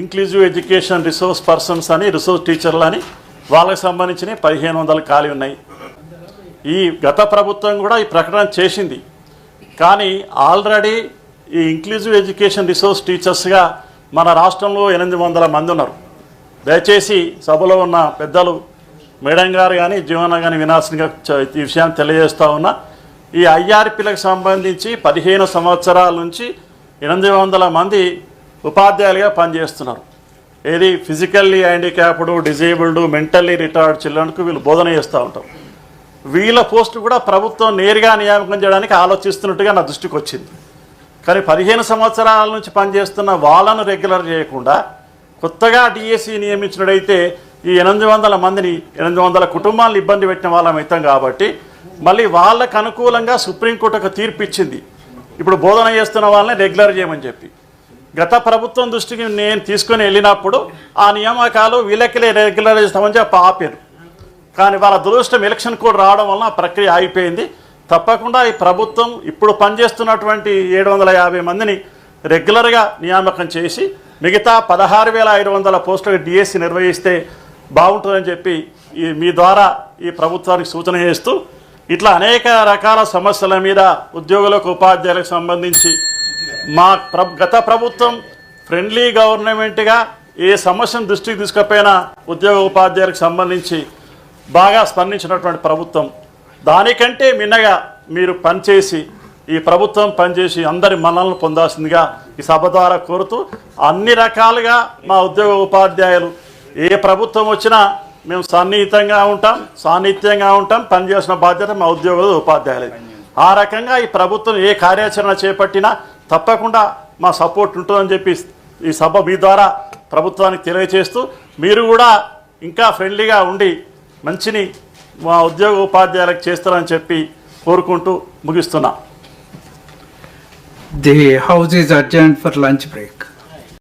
Inclusive education resource persons అని, resource టీచర్లు అని వాళ్ళకి సంబంధించిన 1500 ఖాళీ ఉన్నాయి. ఈ గత ప్రభుత్వం కూడా ఈ ప్రకటన చేసింది. కానీ ఆల్రెడీ ఈ ఇంక్లూజివ్ ఎడ్యుకేషన్ రిసోర్స్ టీచర్స్గా మన రాష్ట్రంలో 800 మంది ఉన్నారు. దయచేసి సభలో ఉన్న పెద్దలు మేడం గారు కానీ జీవన కానీ వినాల్సిందిగా ఈ విషయాన్ని తెలియజేస్తూ ఉన్నా. ఈ ఐఆర్పీలకు సంబంధించి 15 సంవత్సరాల నుంచి 800 మంది ఉపాధ్యాయులుగా పనిచేస్తున్నారు. ఏది physically handicapped, disabled, mentally retard చిల్డ్రన్కు వీళ్ళు బోధన చేస్తూ ఉంటారు. వీళ్ళ పోస్టు కూడా ప్రభుత్వం నేరుగా నియామకం చేయడానికి ఆలోచిస్తున్నట్టుగా నా దృష్టికి వచ్చింది. కానీ 15 సంవత్సరాల నుంచి పనిచేస్తున్న వాళ్ళను రెగ్యులర్ చేయకుండా కొత్తగా డిఎస్సి నియమించినట్టయితే ఈ 800 మందిని 800 కుటుంబాలను ఇబ్బంది పెట్టిన వాళ్ళం అవుతాం. కాబట్టి మళ్ళీ వాళ్ళకు అనుకూలంగా సుప్రీంకోర్టు ఒక తీర్పు ఇచ్చింది. ఇప్పుడు బోధన చేస్తున్న వాళ్ళని రెగ్యులర్ చేయమని చెప్పి గత ప్రభుత్వం దృష్టికి నేను తీసుకొని వెళ్ళినప్పుడు ఆ నియామకాలు వీళ్ళకి రెగ్యులర్ చేస్తామని చెప్పి ఆపారు. కానీ వాళ్ళ దురదృష్టం ఎలక్షన్ కోడ్ రావడం వలన ఆ ప్రక్రియ ఆగిపోయింది. తప్పకుండా ఈ ప్రభుత్వం ఇప్పుడు పనిచేస్తున్నటువంటి 750 మందిని రెగ్యులర్గా నియామకం చేసి మిగతా 16,500 పోస్టులకు డిఎస్సి నిర్వహిస్తే బాగుంటుందని చెప్పి మీ ద్వారా ఈ ప్రభుత్వానికి సూచన చేస్తూ ఇట్లా అనేక రకాల సమస్యల మీద ఉద్యోగులకు ఉపాధ్యాయులకు సంబంధించి గత ప్రభుత్వం ఫ్రెండ్లీ గవర్నమెంట్గా ఏ సమస్యను దృష్టికి తీసుకుపోయినా ఉద్యోగ ఉపాధ్యాయులకు సంబంధించి బాగా స్పందించినటువంటి ప్రభుత్వం. దానికంటే మిన్నగా మీరు పనిచేసి ఈ ప్రభుత్వం పనిచేసి అందరి మన్నలను పొందాల్సిందిగా ఈ సభ ద్వారా కోరుతూ అన్ని రకాలుగా మా ఉద్యోగ ఉపాధ్యాయులు ఏ ప్రభుత్వం వచ్చినా మేము సన్నిహితంగా ఉంటాం, సాన్నిహిత్యంగా ఉంటాం. పనిచేసిన బాధ్యత మా ఉద్యోగులు ఉపాధ్యాయులు. ఆ రకంగా ఈ ప్రభుత్వం ఏ కార్యాచరణ చేపట్టినా తప్పకుండా మా సపోర్ట్ ఉంటుందని చెప్పి ఈ సభ మీ ద్వారా ప్రభుత్వానికి తెలియజేస్తూ మీరు కూడా ఇంకా ఫ్రెండ్లీగా ఉండి మంచిని మా ఉద్యోగ ఉపాధ్యాయులకు చేస్తారని చెప్పి కోరుకుంటూ ముగిస్తున్నా. The House is adjourned for lunch break.